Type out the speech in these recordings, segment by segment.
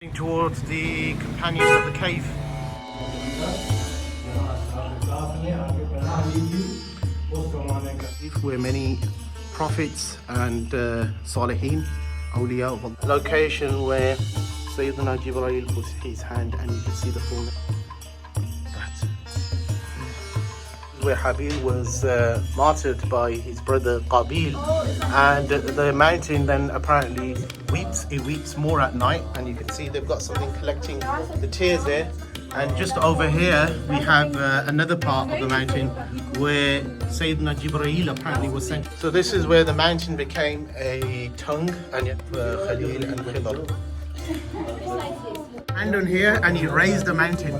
Towards the companions of the cave. Where many prophets and Salihin, awliya. Location where Sayyidina Jibreel puts his hand and you can see the full. That's where Habil was martyred by his brother Qabil, and the mountain then apparently weeps. It weeps more at night, and you can see they've got something collecting the tears there. And just over here we have another part of the mountain where Sayyidina Jibreel apparently was sent. So this is where the mountain became a tongue, and Khalil and Khidr. And on here, and he raised the mountain.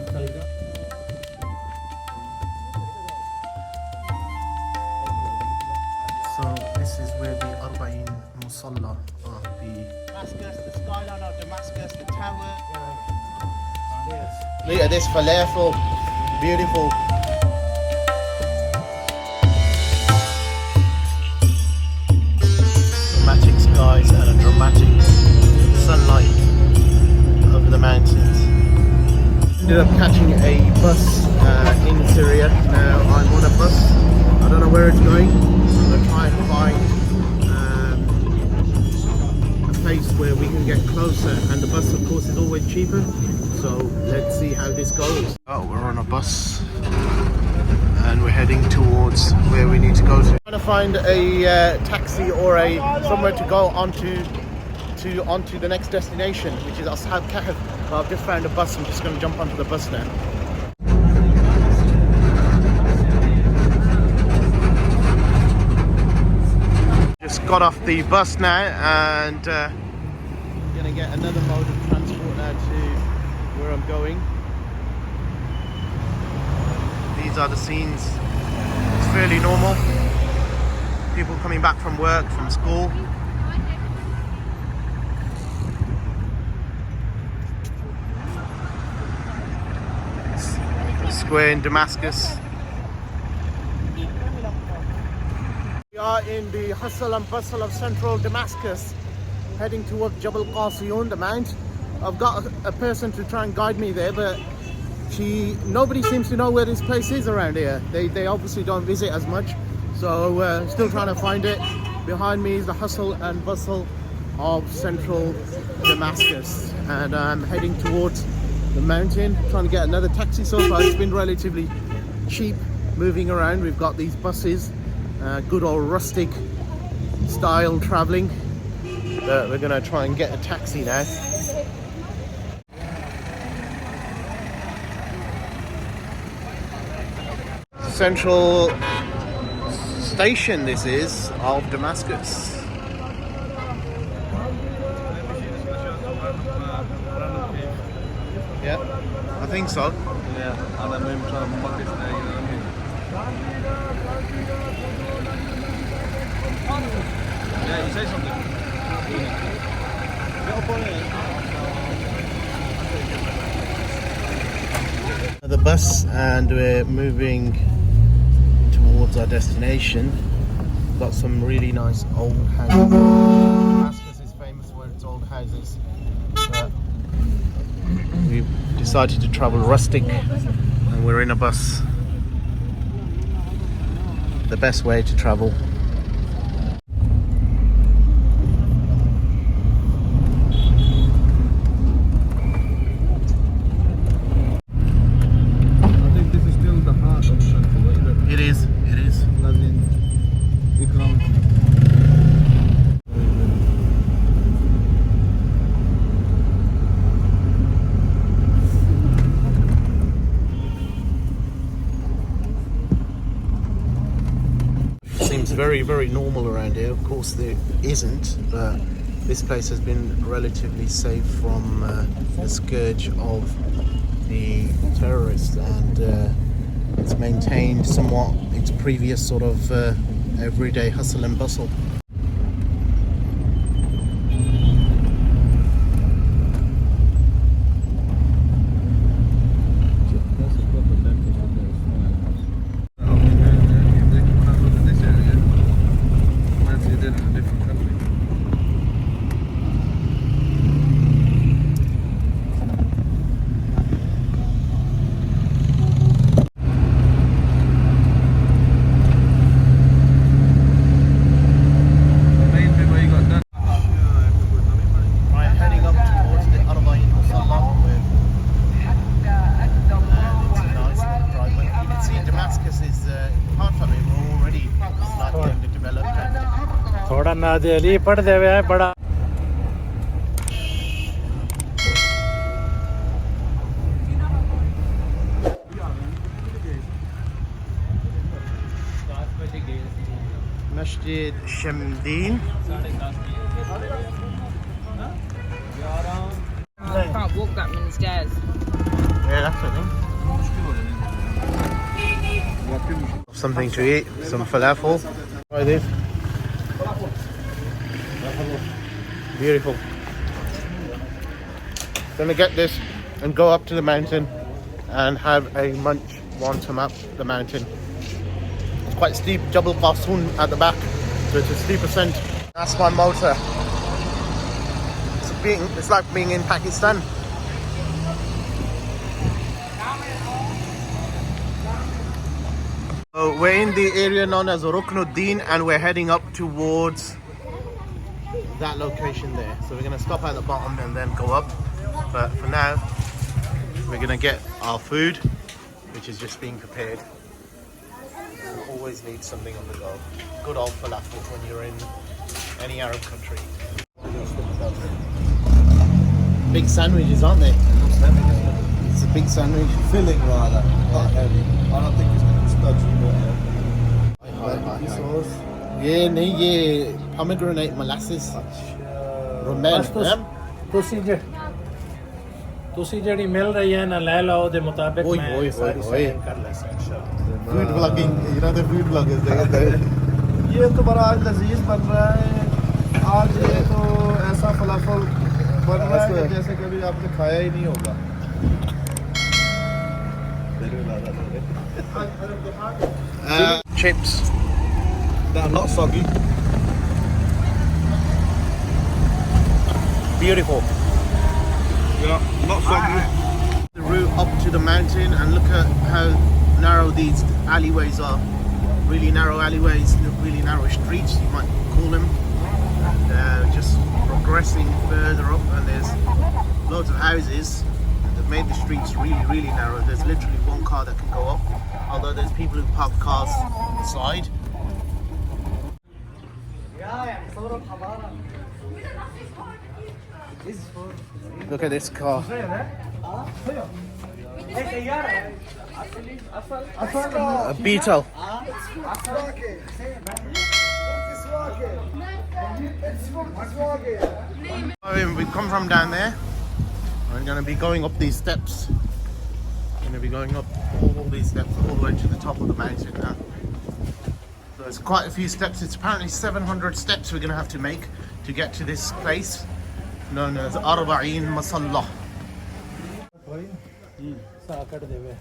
So this is where the al-Arbain Musalla of the Damascus, the skyline of Damascus, the tower. Look at this falafel, beautiful. Dramatic skies and a dramatic sunlight over the mountains. Ended up catching a bus in Syria. Now I'm on a bus. I don't know where it's going. I'm going to try and find a place where we can get closer, and the bus of course is always cheaper. So let's see how this goes. Oh, we're on a bus and we're heading towards where we need to go to. Trying to find a taxi or somewhere to go onto the next destination, which is al-Kahf. Well, I've just found a bus. I'm just going to jump onto the bus now. Just got off the bus now, and I'm going to get another mode of transport now to where I'm going. These are the scenes. It's fairly normal. People coming back from work, from school. Square in Damascus. We are in the hustle and bustle of central Damascus, heading towards Jabal Qasiyun, the mount. I've got a person to try and guide me there, but nobody seems to know where this place is around here. They obviously don't visit as much, so still trying to find it. Behind me is the hustle and bustle of central Damascus, and I'm heading towards the mountain, trying to get another taxi. So far it's been relatively cheap moving around. We've got these buses, good old rustic style traveling. We're gonna try and get a taxi now. Central station this is of Damascus. Yeah, I think so. Yeah, and I'm maybe trying to muck it there, you know what I mean? Yeah, you say something. Get up on it. The bus, and we're moving towards our destination. Got some really nice old houses. Damascus is famous for its old houses. We've decided to travel rustic, and we're in a bus. The best way to travel. I think this is still the heart of Central, isn't it? It is. As in economically. Seems very, very normal around here. Of course there isn't, but this place has been relatively safe from the scourge of the terrorists, and it's maintained somewhat its previous sort of everyday hustle and bustle. नादे Ali पढ़ दे हुए है बड़ा Masjid Shamdeen. Can't walk that many stairs. Yeah, that's it. Something to eat, some falafel. Try this. Beautiful. Gonna get this and go up to the mountain and have a munch once I'm up the mountain. It's quite steep, Jabal Qasoon at the back, so it's a steep ascent. That's my motor. It's like being in Pakistan. So we're in the area known as Ruknuddin and we're heading up towards that location there. So we're going to stop at the bottom and then go up. But for now, we're going to get our food, which is just being prepared. You always need something on the go. Good old falafel when you're in any Arab country. Big sandwiches, aren't they? It's a big sandwich. Filling rather, not heavy. I don't think it's going to be stodgy, but Barbecue sauce. ये नहीं ये pomegranate molasses rumel ਤੁਸੀਂ ਜਿਹੜੀ ਮਿਲ ਰਹੀ ਹੈ ਨਾ ਲੈ ਲਓ ਉਹਦੇ ਮੁਤਾਬਿਕ ਓਏ ਮੈਂ ਓਏ ਸਾਰੀ ਓਏ ਸੈਟਿੰਗ ਕਰ ਲੈਂਦਾ इंशाल्लाह food vlogging, you know the food vloggers they get there. ये तो बड़ा आज लजीज बन रहा है। आज ये तो ऐसा फलाफल बन रहा है जैसे कभी आपने खाया ही नहीं होगा। Chips. They're not soggy. Beautiful. Yeah, not soggy. The route up to the mountain and look at how narrow these alleyways are. Really narrow alleyways, really narrow streets you might call them. Just progressing further up and there's loads of houses. They've made the streets really narrow. There's literally one car that can go up, although there's people who park cars on the side. Look at this car. A Beetle. We've come from down there. We're going to be going up these steps. We're going to be going up all these steps all the way to the top of the mountain now. So it's quite a few steps. It's apparently 700 steps we're going to have to make to get to this place known as al-Arbain Masalla. ਸਾਕੜ ਦੇਵੇ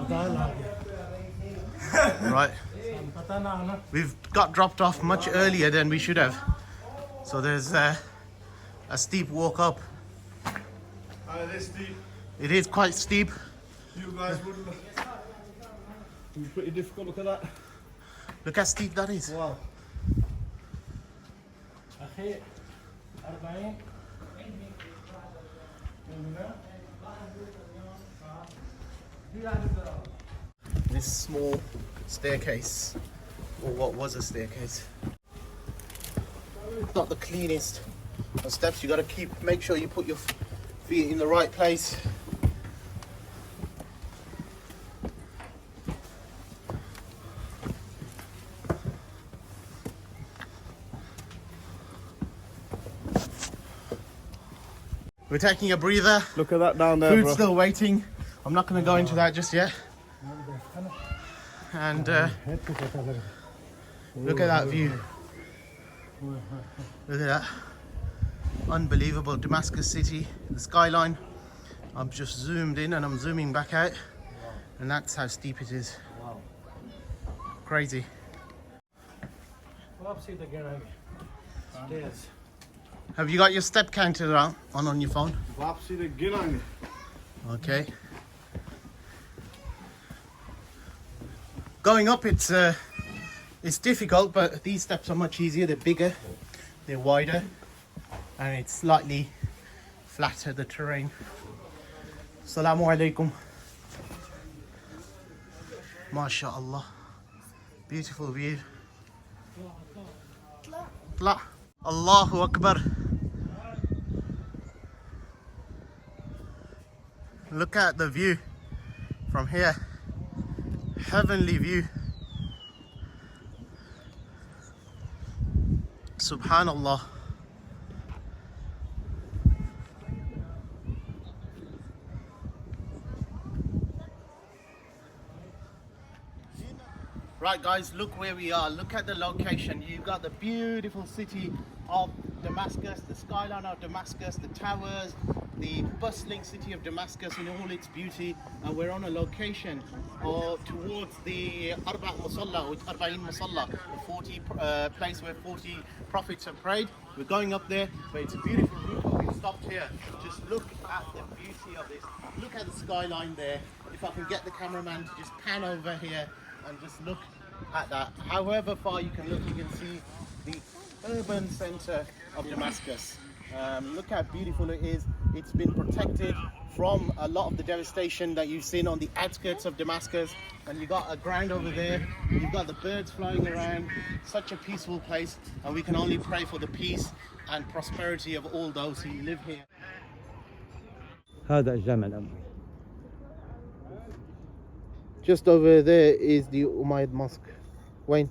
ਦਾਲ ਆ ਗਿਆ Right. ਪਤਾ ਨਾ ਨਾ We've got dropped off much earlier than we should have. So there's a steep walk up. It is steep. It is quite steep. You guys wouldn't. It's pretty difficult. Look at that. Look how steep that is. Wow. اخي 40 This small staircase, or what was a staircase, it's not the cleanest of steps. You got to make sure you put your feet in the right place. We're taking a breather. Look at that down there, Food's bro. still waiting. I'm not going to go into that just yet. And look at that view. Look at that. Unbelievable. Damascus city, the skyline. I'm just zoomed in and I'm zooming back out. And that's how steep it is. Crazy. واپسی ته ګڼه stairs Have you got your step counter on your phone? वापसी रे गिरांगे. Okay. Going up, it's difficult, but these steps are much easier. They're bigger, they're wider, and it's slightly flatter, the terrain. Assalamu alaikum. MashaAllah. Beautiful view. اطلع. الله أكبر. Look at the view from here. Heavenly view. Subhanallah. Right guys, look where we are. Look at the location. You've got the beautiful city of Damascus, the skyline of Damascus, the towers, the bustling city of Damascus in all its beauty. And we're on a location towards the Arbain Musalla, the 40 place where 40 prophets have prayed. We're going up there, but it's a beautiful route. We've stopped here. Just look at the beauty of this. Look at the skyline there. If I can get the cameraman to just pan over here and just look at that. However far you can look, you can see the urban center of Damascus. Look how beautiful it is. It's been protected from a lot of the devastation that you've seen on the outskirts of Damascus. And you got a ground over there. You've got the birds flying around. Such a peaceful place. And we can only pray for the peace and prosperity of all those who live here. هذا الجامع الأموي. Just over there is the Umayyad Mosque. Wayne.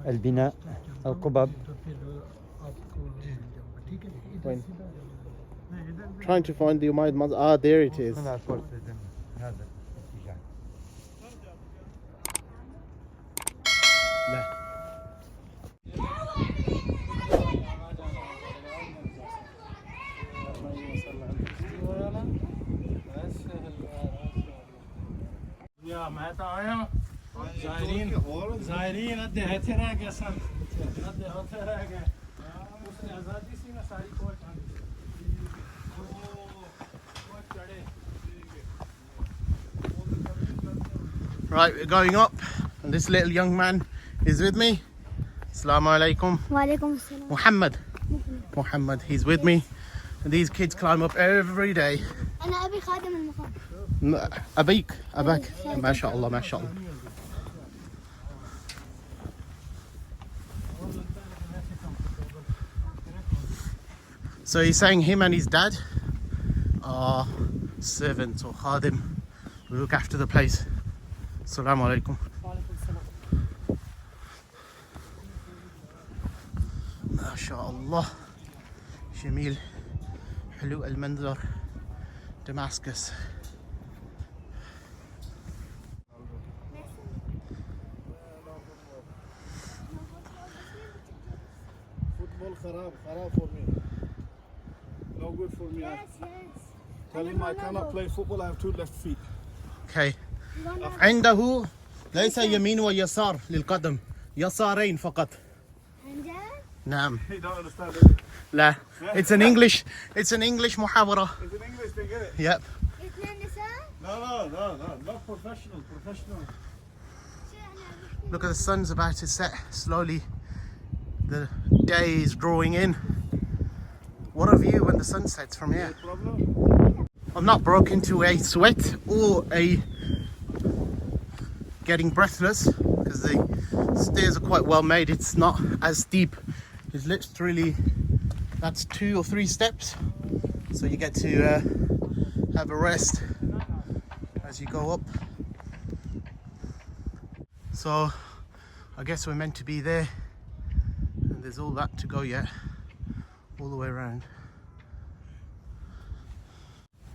البناء القبب. Wayne. Trying to find the Umayyad Mosque. Ah, there it is. هذا لا. या मैं तो आया ज़ायरीन अद्धे हथे रह गए सन अद्धे हथे रह गए उसने आज़ादी सी ना सारी कोच चढ़े. Right, we're going up, and this little young man is with me. Assalamu alaikum. Wa alaikum assalam. Muhammad, he's with me. And these kids climb up every day. أنا أبي خادم المقام. أبيك ما شاء الله ما شاء الله. So he's saying him and his dad are servants or khadim who look after the place. Assalamu alaikum. ما شاء الله جميل حلو المنظر. Damascus. Football kharab for me. No good for me. Yes. Tell him I cannot play football. I have 2 left feet. Okay. عنده ليس يمين ويسار للقدم يسارين فقط. نعم. He don't understand it. لا. It's an English محاورة. It's in English, they get it. Yep. No, not professional. Look at the sun's about to set slowly. The day is drawing in. What a view when the sun sets from here. Problem? I'm not broke into a sweat or a getting breathless because the stairs are quite well made. It's not as steep. It's literally, that's 2 or 3 steps. So you get to have a rest as you go up. So I guess we're meant to be there, and there's all that to go yet, all the way around.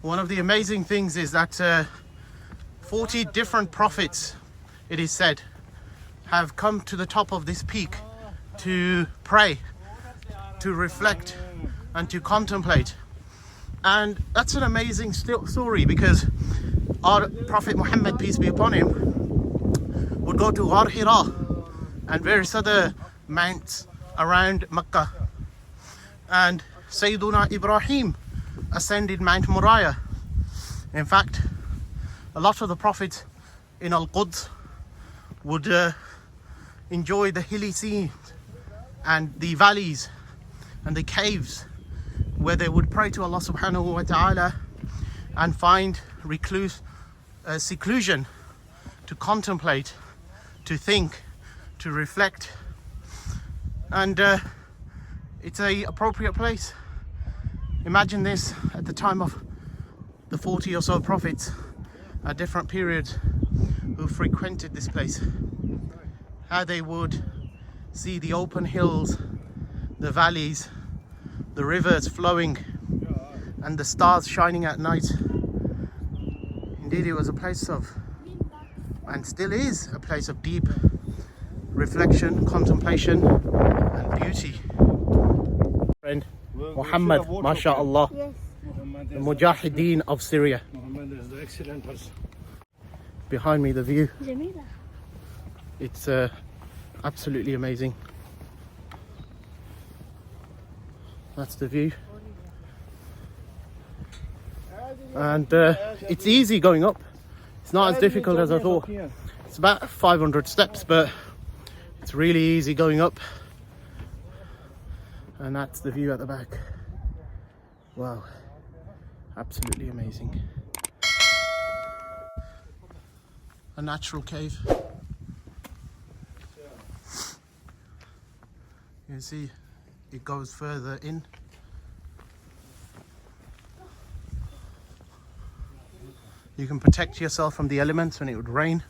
One of the amazing things is that 40 different prophets, it is said, have come to the top of this peak to pray, to reflect and to contemplate. And that's an amazing story, because our Prophet Muhammad, peace be upon him, would go to Ghar Hira and various other mounts around Mecca. And Sayyiduna Ibrahim ascended Mount Moriah. In fact, a lot of the prophets in Al-Quds would enjoy the hilly scenes and the valleys and the caves where they would pray to Allah subhanahu wa ta'ala and find seclusion to contemplate, to think, to reflect, and it's a appropriate place. Imagine this at the time of the 40 or so prophets at different periods who frequented this place, how they would see the open hills, the valleys, the rivers flowing, and the stars shining at night. Indeed, it was a place of, and still is, a place of deep reflection, contemplation, and beauty. Friend Muhammad, mashallah, Yes. the Mujahideen of Syria. Muhammad is the excellent person. Behind me, the view, Jamila. it's absolutely amazing. That's the view. And it's easy going up. It's not as difficult as I thought. It's about 500 steps, but it's really easy going up. And that's the view at the back. Wow, absolutely amazing. A natural cave. You can see it goes further in. You can protect yourself from the elements when it would rain.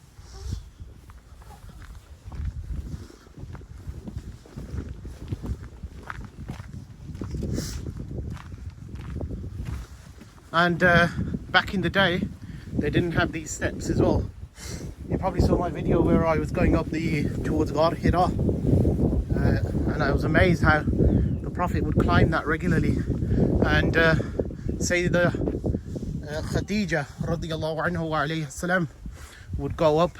And back in the day, they didn't have these steps as well. You probably saw my video where I was going up towards Ghar Hira, and I was amazed how the Prophet would climb that regularly. And Sayyida Khadija radiyallahu anhu wa alayhi salam would go up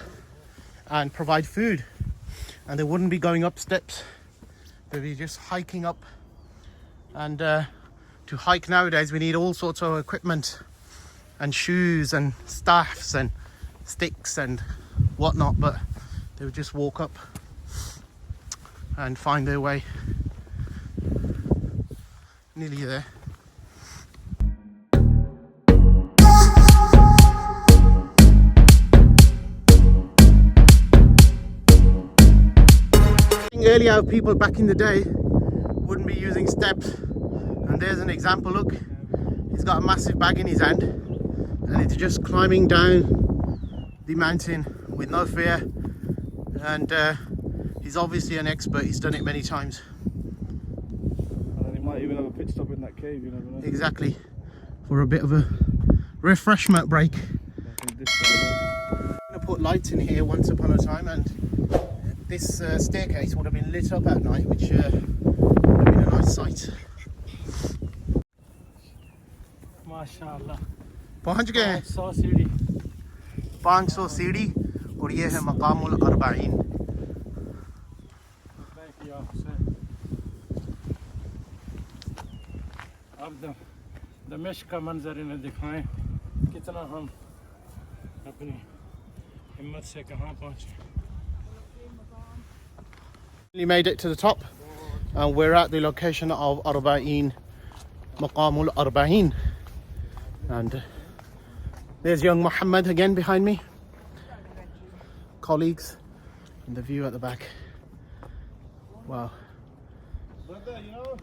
and provide food, and they wouldn't be going up steps, they'd be just hiking up. And to hike nowadays we need all sorts of equipment and shoes and staffs and sticks and whatnot, but they would just walk up and find their way. Nearly there. Earlier, how people back in the day wouldn't be using steps, and there's an example. Look, he's got a massive bag in his hand and he's just climbing down the mountain with no fear, and he's obviously an expert. He's done it many times. And he might even have a pit stop in that cave, you never know. Exactly, for a bit of a refreshment break. I think this guy, I'm gonna put lights in here once upon a time, and this staircase would have been lit up at night, which would have been a nice sight. माशाल्लाह पहुंच गए हैं 100 सीढ़ी 500 सीढ़ी, और ये है मकाम al-Arbain. अब दमिश्क का मंजर इन्हें दिखाएं कितना हम अपनी हिम्मत से कहाँ पहुँचे. We made it to the top, and we're at the location of Arbain, Maqam al-Arbain. And there's young Muhammad again behind me, colleagues, and the view at the back. Wow. brother, you know,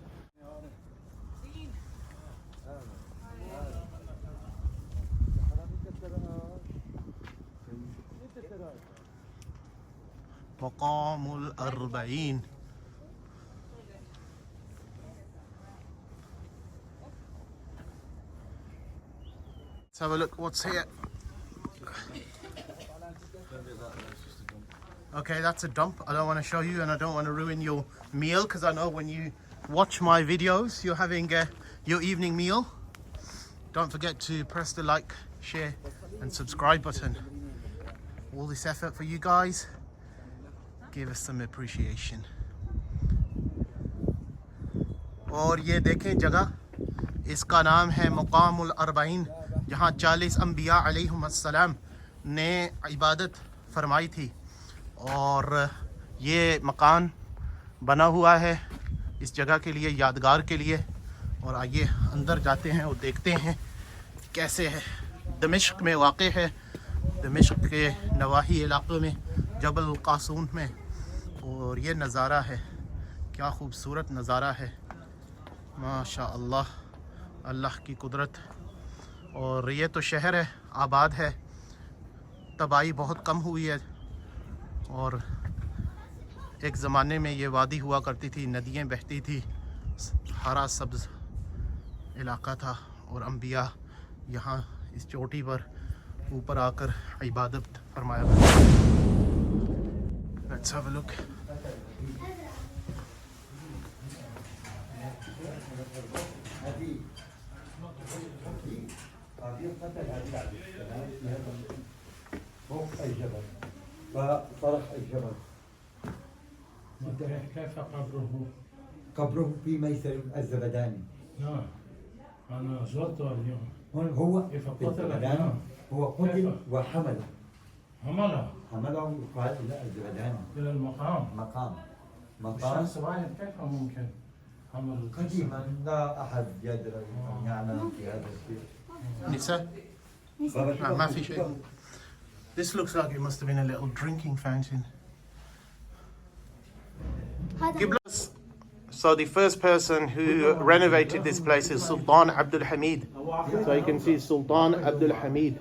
Maqam al-Arbain. Let's have a look what's here. Okay, that's a dump. I don't want to show you, and I don't want to ruin your meal, because I know when you watch my videos you're having your evening meal. Don't forget to press the like, share and subscribe button. All this effort for you guys, give us some appreciation. और ये देखें जगह, इसका नाम है मकाम al-Arbain, जहाँ 40 अंबिया अलैहिमुस्सलाम ने इबादत फरमाई थी. और ये मकान बना हुआ है इस जगह के लिए, यादगार के लिए. और आइए अंदर जाते हैं और देखते हैं कैसे है. दमिश्क में वाक़ है, दमिश्क के नवाही इलाक़ों में, जबल कासून में. और ये नज़ारा है, क्या खूबसूरत नज़ारा है माशा अल्लाह, अल्लाह की कुदरत। और ये तो शहर है, आबाद है, तबाही बहुत कम हुई है। और एक ज़माने में ये वादी हुआ करती थी, नदियाँ बहती थी, हरा सब्ज़ इलाका था और अम्बिया यहाँ इस चोटी पर ऊपर आकर इबादत फरमाया करते थे। Let's have a look. فوق الجبل فطرح الجبل. كيف قبره؟ قبره في ميسر الزبداني. نعم أنا زرته اليوم. هون هو كيف في قتل؟ الزبداني. هو قتل وحمله. حمله وقال إلى الزبداني. إلى المقام. مقام. الشخص واحد كيف ممكن حمل قديما لا أحد يدري أن يعلم في هذا الشيء. Nisa? ما في شيء. This looks like it must have been a little drinking fountain. Qiblas. So the first person who renovated this place is Sultan Abdul Hamid. So you can see Sultan Abdul Hamid.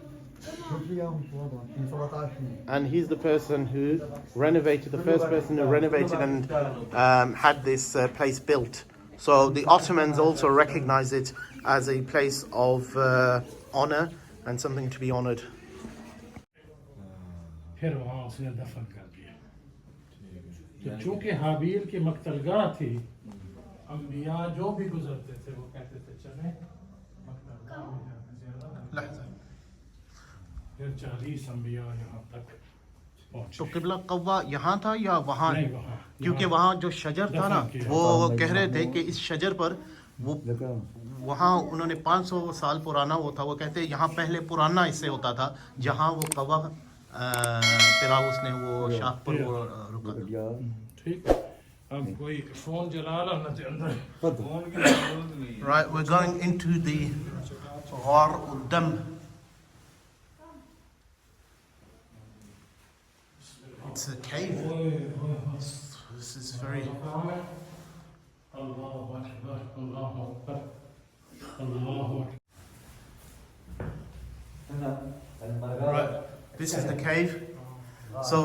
And he's the person who renovated, the first person who renovated and had this place built. So the Ottomans also recognize it as a place of honor and something to be honored. फिर वहाँ उसने दफन कर दिया। तो चूंकि हाबील की मक्तलगाह थी, अंबिया जो भी गुजरते थे वो कहते थे चले मक्तलगाह में जाने से फिर 40 अंबिया यहाँ तक पहुँचे। तो किबला कव्वा यहाँ था या वहाँ? नहीं, वहाँ। क्योंकि वहाँ जो शजर था ना, वो कह रहे थे कि इस शजर पर वो वहाँ उन्होंने 500 साल पुराना वो था। वो कहते हैं यहाँ पहले पुराना इससे होता था, जहाँ वो कव्वा फिरा उसने वो शाख पर वो रुका। ठीक है, अब कोई फोन जला रहा ना अंदर फोन की जरूरत नहीं है। Right, we're going into the Ghar al-Dam. It's a cave. This is very. Allahu Akbar, Allahu Akbar, Allahu Akbar. Right, this is the cave. So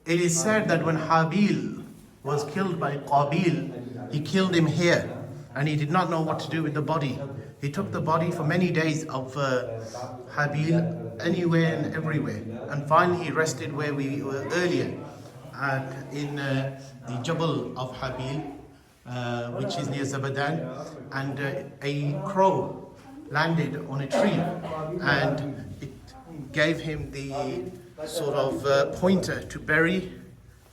it is said that when Habil was killed by Qabil, he killed him here, and he did not know what to do with the body. He took the body for many days of Habil anywhere and everywhere, and finally he rested where we were earlier, in the Jabal of Habil, which is near Zabadan, and a crow landed on a tree, and it gave him the sort of pointer to bury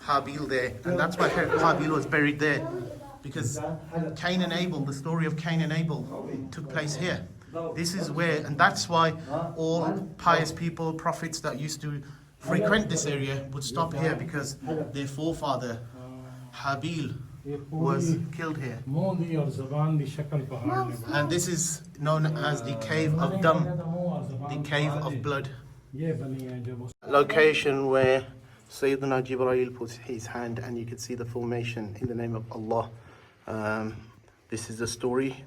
Habil there, and that's why Habil was buried there, because Cain and Abel, the story of Cain and Abel took place here. This is where, and that's why all pious people, prophets that used to frequent this area would stop here, because their forefather Habil was killed here. And this is known as the cave of Dam, the cave of blood. Location where Sayyidina Jibreel puts his hand, and you can see the formation in the name of Allah. This is the story,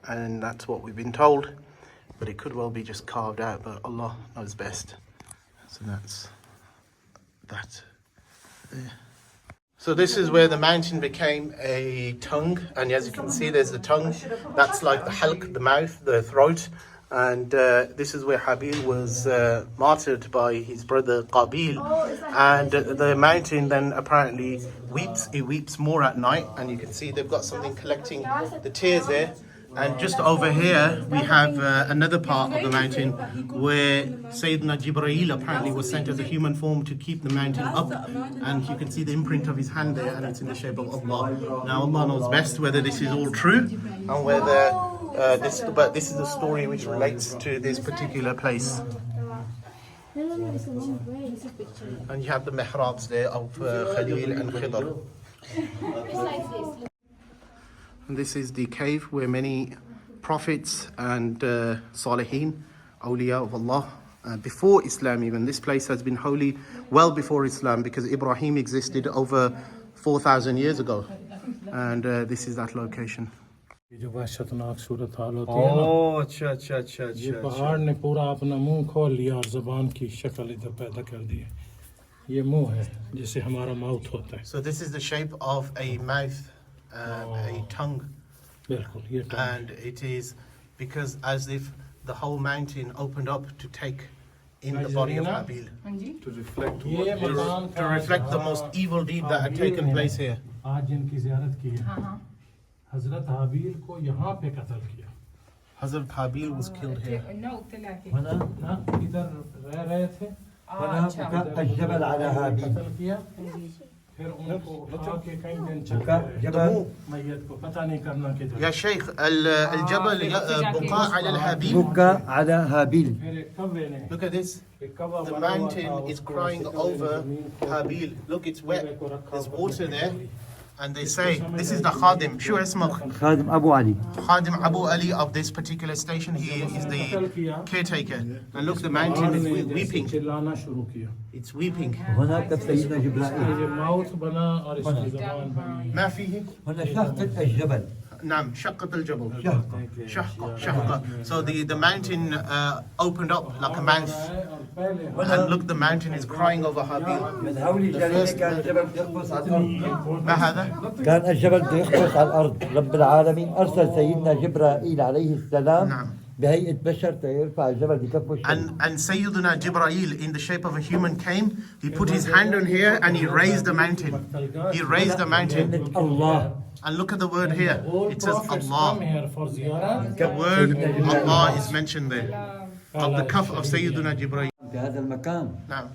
and that's what we've been told, but it could well be just carved out, but Allah knows best. So that's that there. So this is where the mountain became a tongue, and as you can see there's the tongue, that's like the halq, the mouth, the throat, and this is where Habil was martyred by his brother Qabil, and the mountain then apparently weeps, it weeps more at night, and you can see they've got something collecting the tears there. And just over here we have another part of the mountain where Sayyidina Jibreel apparently was sent as a human form to keep the mountain up, and you can see the imprint of his hand there, and it's in the shape of Allah. Now Allah knows best whether this is all true and whether but this is a story which relates to this particular place. And you have the mihrabs there of Khalil and Khidr. And this is the cave where many prophets and Salihin, awliya of Allah, before Islam even. This place has been holy well before Islam, because Ibrahim existed over 4,000 years ago. And this is that location. ये जो वहशतनाक सूरत हाल होती है ना, ओह अच्छा अच्छा अच्छा ये अच्छा पहाड़ ने पूरा अपना मुंह खोल लिया और जबान की शक्ल इधर पैदा कर दी है। ये मुंह है जिसे हमारा माउथ होता है। So this is the shape of a mouth, a tongue. बिल्कुल ये तो है। And it is because as if the whole mountain opened up to take in the body of Abel. to reflect ये मकान To reflect the most evil deed that had taken place here. आज जिनकी ज़ियारत की है, हजरत हाबील को यहाँ पे कत्ल किया। Hazrat Habil was killed here. हाँ, इधर रह रहे थे, هنا الجبل على هابيل कत्ल किया, फिर उनको उठा के कई दिन चलते جبل मैयत को पता नहीं करना किधर। يا شيخ الجبل بقاء على الهابيل. بكى على هابيل. फिर एक कव्वे ने, Look at this. एक कव्वा The बना हुआ था, mountain is उसको crying ऐसे over जमीन को Habil. Look, it's wet. कव्वे को रखा There's हुआ water था। there. And they say, this is the Khadim. شو اسمك? خادم أبو علي. Khadim Abu Ali of this particular station. He is the caretaker. And look, the mountain is weeping. चिल्लाना शुरू किया। It's weeping. هناك سيدنا جبرائيل. ये mouth बना और इसकी ज़बान बनी। ما فيه؟ هنا شقة الجبل. نعم شقة الجبل. شقة. Shahqa. So the mountain opened up like a mouth. And look, the mountain is crying over Habil. من حول الجليل كان الجبل يقفز على الأرض. ما هذا؟ كان الجبل يقفز على الأرض. رب العالمين أرسل سيدنا جبرائيل عليه السلام نعم. بهيئة بشر يرفع الجبل بكفه الشمس. And Sayyiduna Jibreel in the shape of a human came. He put his hand on here and he raised the mountain. He raised the mountain. الله. And look at the word here. It says Allah. Allah. The word Allah is mentioned there. Al-Kahf of Sayyiduna Jibreel. في هذا المكان نعم.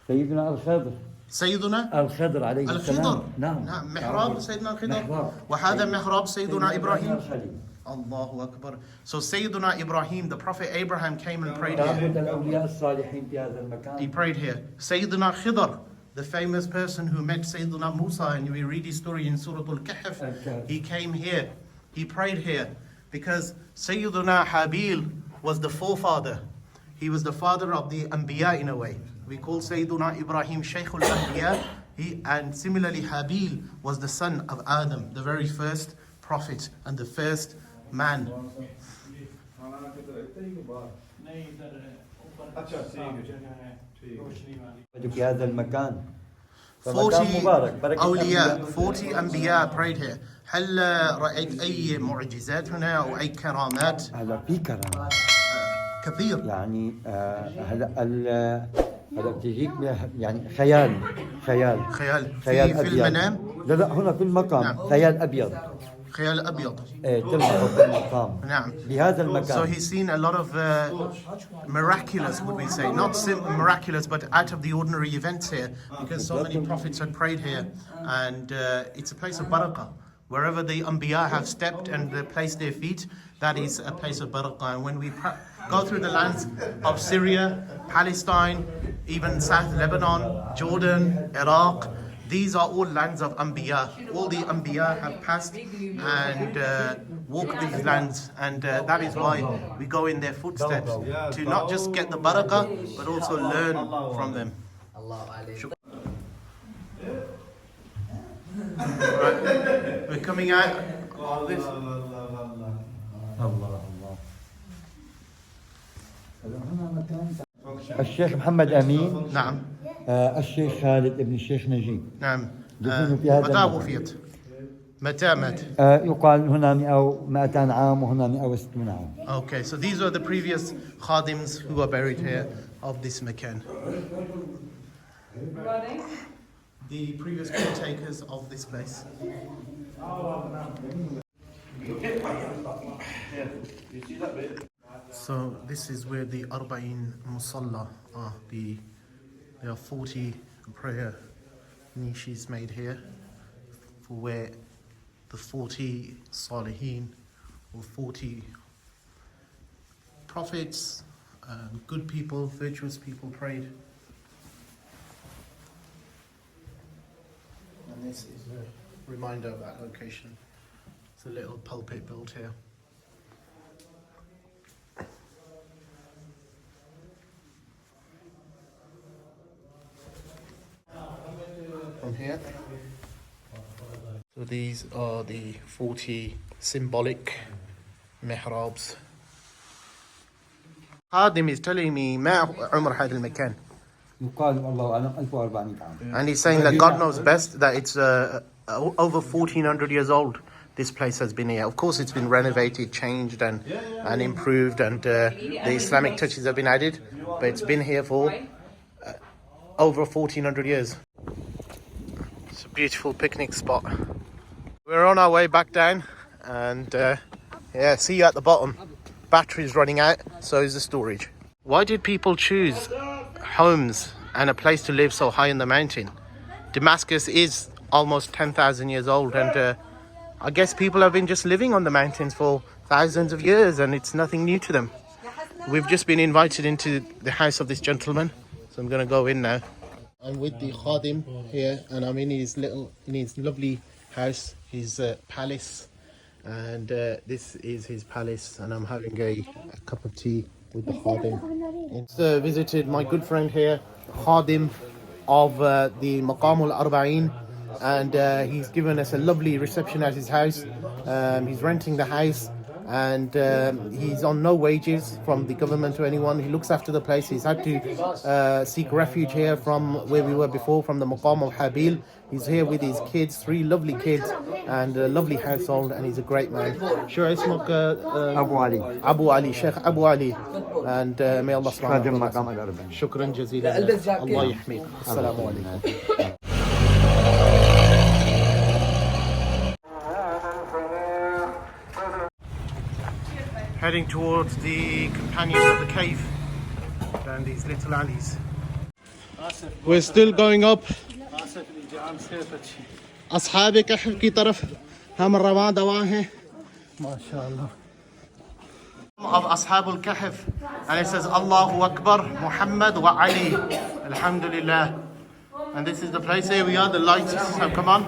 سيدنا الخضر. سيدنا الخضر عليه السلام. الخضر. نعم. نعم. محراب سيدنا الخضر. محراب. وهذا محراب سيدنا إبراهيم. الخليل. Allahu Akbar. So Sayyiduna Ibrahim, the Prophet Abraham came and prayed here. تابوت الأولياء الصالحين في هذا المكان. He prayed here. Sayyiduna Khidr, the famous person who met Sayyiduna Musa, and we read his story in Surah al-Kahf. He came here. He prayed here because Sayyiduna Habil was the forefather. He was the father of the Anbiya in a way. We call Sayyiduna Ibrahim Shaykhul Anbiya. And similarly Habil was the son of Adam, the very first prophet and the first man. في هذا المكان. 40 أولياء 40 أنبياء prayed here. هل رأيت أي معجزات هنا أو أي كرامات؟ هذا في كرامات كثير. يعني هلا بتجيك يعني خيال في المنام؟ لا هنا في المقام. نعم. خيال أبيض. خيال أبيض. تلمحه في المقام. نعم. بهذا المكان. So he's seen a lot of miraculous, would we say, not miraculous, but out of the ordinary events here, because so many prophets had prayed here, and it's a place of barakah. Wherever the Anbiya have stepped and they placed their feet, that is a place of barakah. And when we go through the lands of Syria, Palestine, even South Lebanon, Jordan, Iraq, these are all lands of Anbiya. All the Anbiya have passed and walked these lands, and that is why we go in their footsteps to not just get the barakah, but also learn from them. Right. We're coming out of this. الشيخ محمد أمين. نعم. الشيخ خالد ابن الشيخ نجيب. نعم. دفنوا في هذا متى المكان. وفيت؟ متى مات؟ يقال هنا 200 عام وهنا 160 عام. Okay, so these are the previous khadims who are buried here of this makan. The previous caretakers of this place. So this is where the al-Arbain musalla are. There are 40 prayer niches made here for where the 40 salihin or 40 prophets, good people, virtuous people prayed. And this is a reminder of that location. It's a little pulpit built here. From here, So these are the 40 symbolic mihrabs. Khadim is telling me ما عمر هذا المكان. يقال الله أعلم 1400 عام. And he's saying that God knows best, that it's over 1400 years old. This place has been here. Of course, it's been renovated, changed, and improved, and the Islamic touches have been added. But it's been here for over 1400 years. It's a beautiful picnic spot. We're on our way back down, and yeah, see you at the bottom. Battery's running out, so is the storage. Why did people choose homes and a place to live so high in the mountain? Damascus is almost 10,000 years old, and I guess people have been just living on the mountains for thousands of years, and it's nothing new to them. We've just been invited into the house of this gentleman, so I'm going to go in now. I'm with the Khadim here, and I'm in his lovely house, his palace, and this is his palace, and I'm having a cup of tea with the Khadim. So visited my good friend here, Khadim of the Maqam al-Arbain, and he's given us a lovely reception at his house. He's renting the house, and he's on no wages from the government or anyone. He looks after the place. He's had to seek refuge here from where we were before, from the Maqam of Abel. He's here with his kids, 3 lovely kids, and a lovely household, and he's a great man. Sure, اسمك أبو علي. Abu Ali, Sheikh Abu Ali, and may Allah subhanahu خادم wa مقام ta'ala. الأربعين. Shukran jazeelan. Allah yahmeek. Assalamu alaikum. Heading towards the companions of the cave down these little alleys. We're still going up. Ashaab al-Kahf की तरफ हम रवां दवा हैं. MashaAllah. Of Ashaab al-Kahf, and it says Allahu Akbar, Muhammad wa Ali, Alhamdulillah. And this is the place. Here we are. The lights have come on.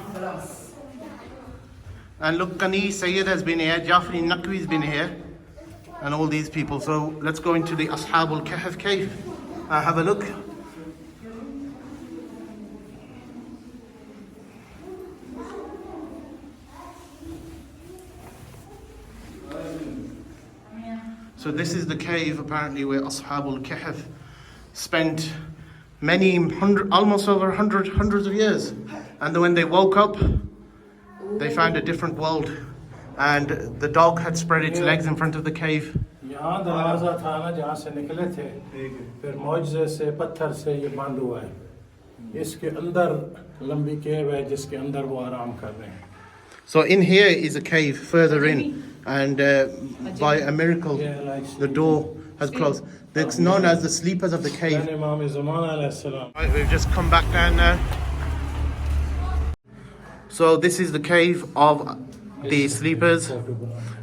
And look, Qani Sayyid has been here. Jafri Naqvi has been here. And all these people. So let's go into the Ashaab al-Kahf cave. Have a look. So this is the cave apparently where Ashaab al-Kahf spent almost over hundreds of years. And then when they woke up, they found a different world. And the dog had spread its legs in front of the cave. यहाँ दरवाजा था ना जहाँ से निकले थे, फिर मौजज़े से पत्थर से ये बंद हुआ है. इसके अंदर लंबी केव है जिसके अंदर वो आराम कर रहे हैं. So in here is a cave further in, and by a miracle the door has closed. It's known as the sleepers of the cave. Right, we've just come back down now. So this is the cave of the sleepers,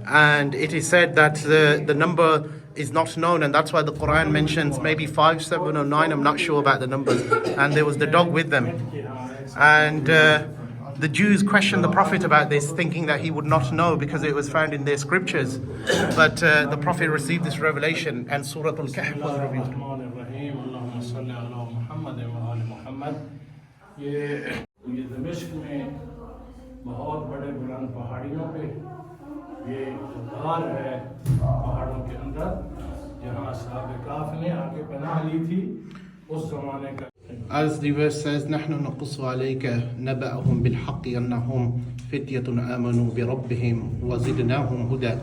and it is said that the number is not known, and that's why the Quran mentions maybe 5, 7 or 9, I'm not sure about the numbers. And there was the dog with them, and the Jews questioned the Prophet about this, thinking that he would not know because it was found in their scriptures. But the Prophet received this revelation, and Surah al-Kahf was revealed. बहुत बड़े बुलंद पहाड़ियों पे ये गार है पहाड़ों के अंदर जहाँ असहाब काफ ने आके पनाह ली थी उस ज़माने का. As the verse says, نحن نقص عليك نبأهم بالحق أنهم فتية آمنوا بربهم وزدناهم هدى.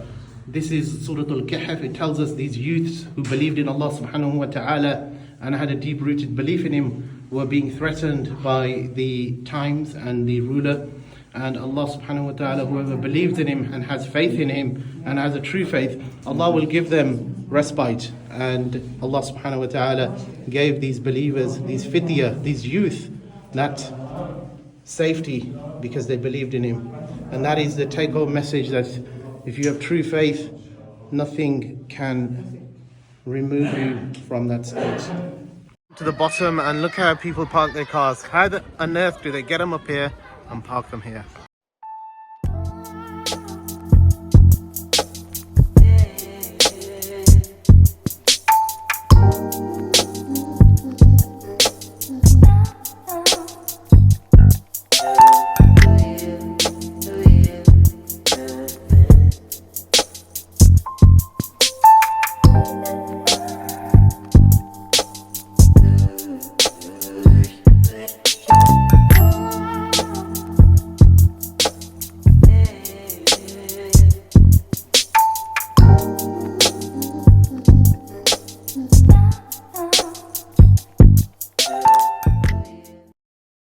This is Surah al-Kahf. It tells us these youths who believed in Allah subhanahu wa ta'ala and had a deep-rooted belief in Him were being threatened by the times and the ruler. And Allah subhanahu wa ta'ala, whoever believes in Him and has faith in Him and has a true faith, Allah will give them respite. And Allah subhanahu wa ta'ala gave these believers, these fitya, these youth, that safety because they believed in Him. And that is the take-home message, that if you have true faith, nothing can remove you from that state. To the bottom, and look how people park their cars. How on earth do they get them up here and park them here?